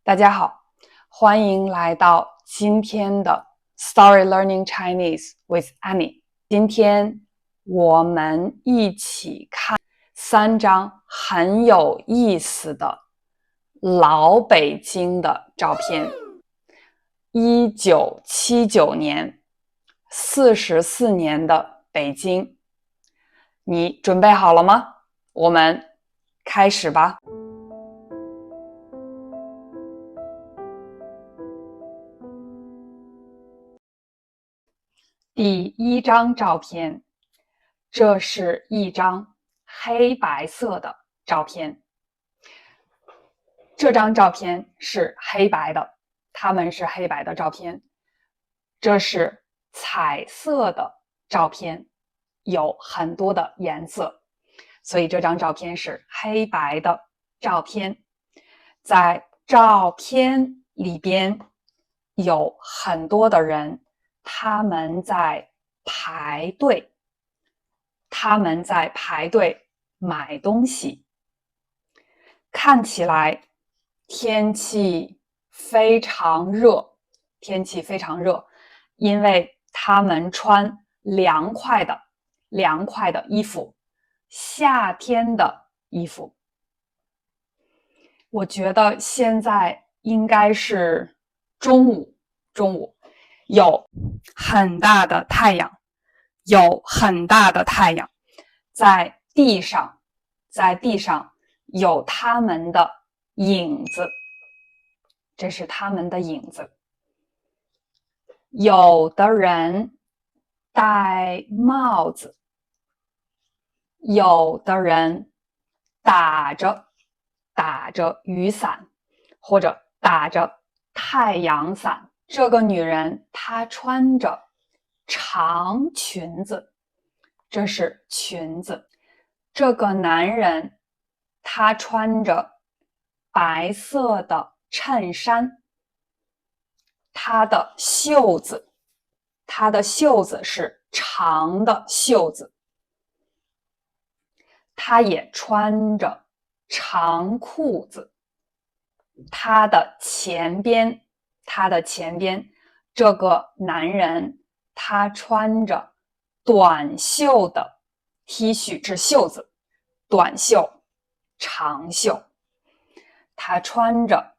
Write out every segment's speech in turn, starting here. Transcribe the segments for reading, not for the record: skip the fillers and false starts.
大家好，欢迎来到今天的 Story Learning Chinese with Annie。今天我们一起看3张很有意思的老北京的照片。1979年，44年的北京，你准备好了吗？我们开始吧。第1张照片，这是一张黑白色的照片。这张照片是黑白的，它们是黑白的照片。这是彩色的照片，有很多的颜色，所以这张照片是黑白的照片。在照片里边有很多的人，他们在排队买东西。看起来天气非常热，因为他们穿凉快的衣服，夏天的衣服。我觉得现在应该是中午，有很大的太阳，在地上有他们的影子，这是他们的影子。有的人戴帽子，有的人打着雨伞，或者打着太阳伞。这个女人她穿着长裙子，这是裙子。这个男人他穿着白色的衬衫，他的袖子是长的袖子。他也穿着长裤子。他的前边，这个男人他穿着短袖的 T 恤，是袖子，短袖、长袖。他穿着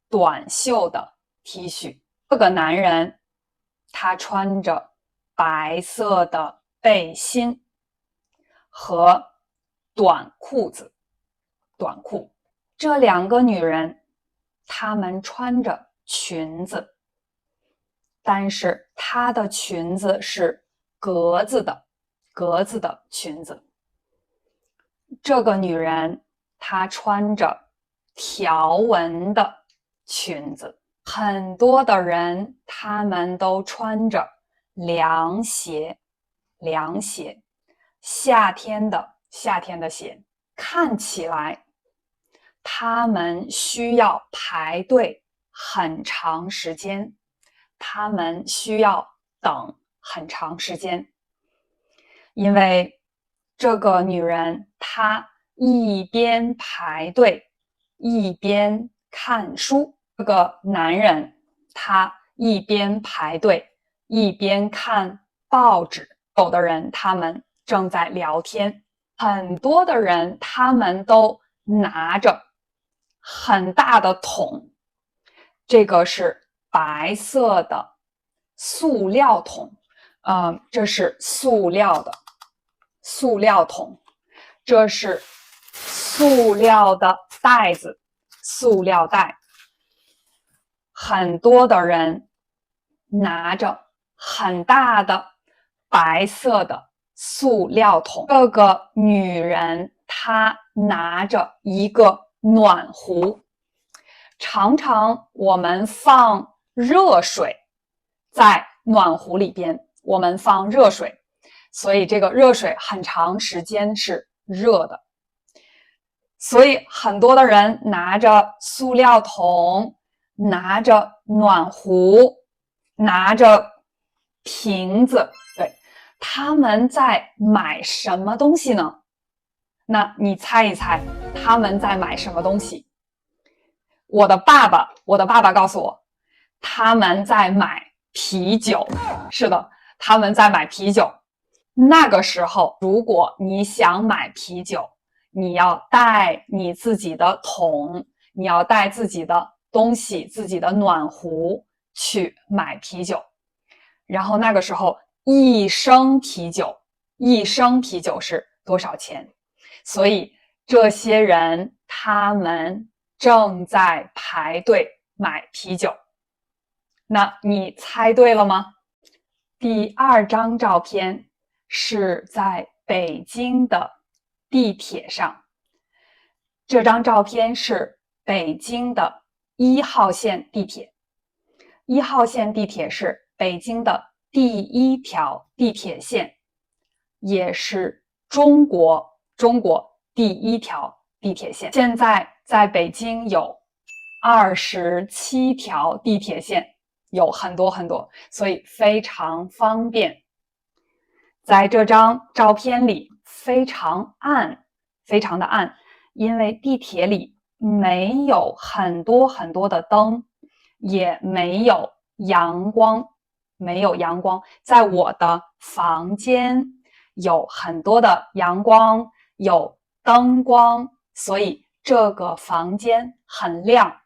短袖的 T 恤。这个男人他穿着白色的背心和短裤。这2个女人她们穿着裙子，但是她的裙子是格子的裙子。这个女人她穿着条纹的裙子。很多的人他们都穿着凉鞋，夏天的鞋。看起来他们需要排队很长时间，他们需要等很长时间，因为这个女人她一边排队一边看书。这个男人他一边排队一边看报纸。有的人他们正在聊天，很多的人他们都拿着很大的桶，这个是白色的塑料桶，这是塑料桶，这是塑料的袋子，塑料袋。很多的人拿着很大的白色的塑料桶。这个女人她拿着一个暖壶。常常我们放热水在暖壶里边，所以这个热水很长时间是热的。所以很多的人拿着塑料桶，拿着暖壶，拿着瓶子，对，他们在买什么东西呢？那你猜一猜他们在买什么东西？我的爸爸告诉我，他们在买啤酒。是的，他们在买啤酒。那个时候，如果你想买啤酒，你要带你自己的桶，你要带自己的东西，自己的暖壶去买啤酒。然后那个时候，一升啤酒是多少钱？所以这些人他们正在排队买啤酒。那你猜对了吗？第二张照片是在北京的地铁上。这张照片是北京的1号线地铁。1号线地铁是北京的第1条地铁线，也是中国第1条地铁线。现在在北京有27条地铁线，有很多很多，所以非常方便。在这张照片里非常暗，非常的暗，因为地铁里没有很多很多的灯，也没有阳光，在我的房间有很多的阳光，有灯光，所以这个房间很亮。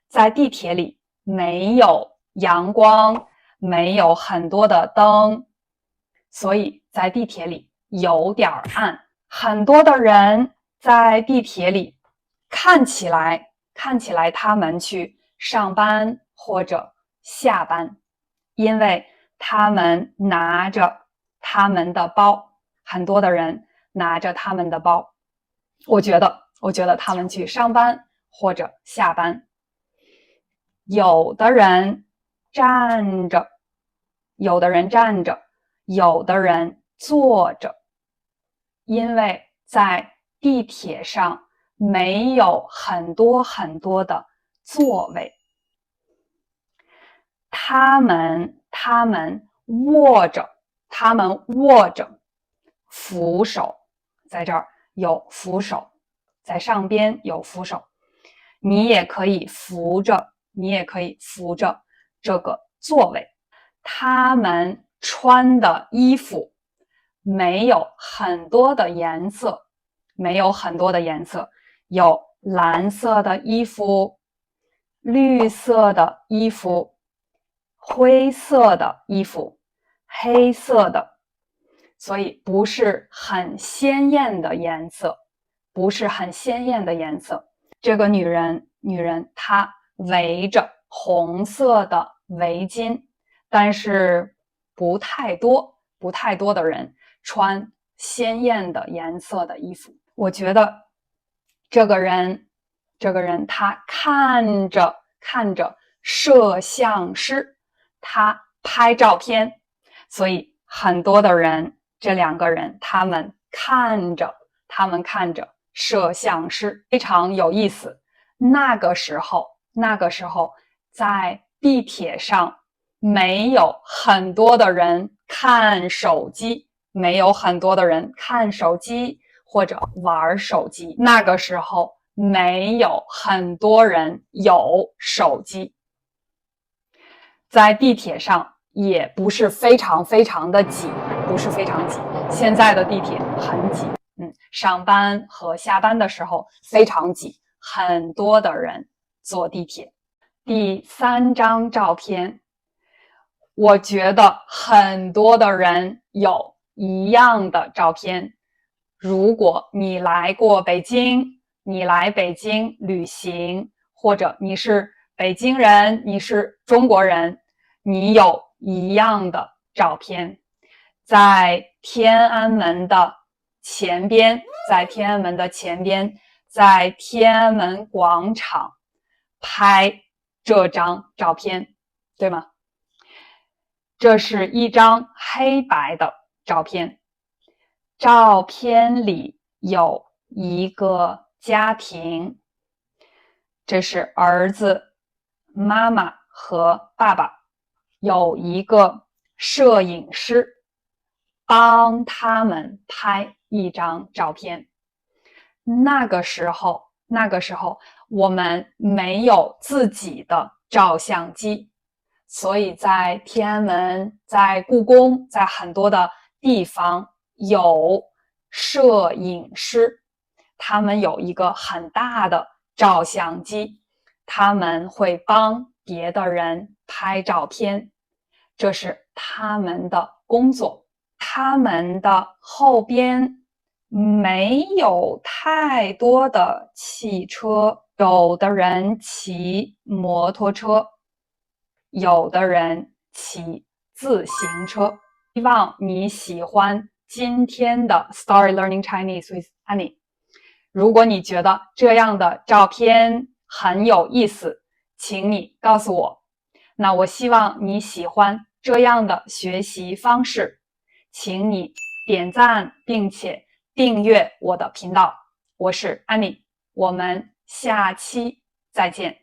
在地铁里没有阳光，没有很多的灯，所以在地铁里有点暗。很多的人在地铁里看起来他们去上班或者下班，因为他们拿着他们的包。很多的人拿着他们的包，我觉得他们去上班或者下班。有的人站着，有的人坐着，因为在地铁上没有很多很多的座位。他们握着扶手，在这儿有扶手，在上边有扶手，你也可以扶着这个座位。他们穿的衣服没有很多的颜色，有蓝色的衣服，绿色的衣服，灰色的衣服，黑色的，所以不是很鲜艳的颜色。这个女人她围着红色的围巾，但是不太多的人穿鲜艳的颜色的衣服。我觉得这个人他看着摄像师，他拍照片，所以很多的人，这两个人他们看着摄像师，非常有意思。那个时候在地铁上没有很多的人看手机，或者玩手机。那个时候没有很多人有手机。在地铁上也不是非常的挤，现在的地铁很挤，上班和下班的时候非常挤，很多的人坐地铁。第3张照片，我觉得很多的人有一样的照片。如果你来过北京，你来北京旅行，或者你是北京人，你是中国人，你有一样的照片。在天安门的前边，在天安门广场拍这张照片，对吗？这是一张黑白的照片，照片里有一个家庭，这是儿子、妈妈和爸爸，有一个摄影师帮他们拍一张照片。那个时候我们没有自己的照相机，所以在天安门、在故宫、在很多的地方有摄影师，他们有一个很大的照相机，他们会帮别的人拍照片，这是他们的工作。他们的后边没有太多的汽车，有的人骑摩托车，有的人骑自行车。希望你喜欢今天的 Story Learning Chinese with Annie。如果你觉得这样的照片很有意思，请你告诉我。那我希望你喜欢这样的学习方式，请你点赞并且订阅我的频道。我是 Annie，我们下期再见。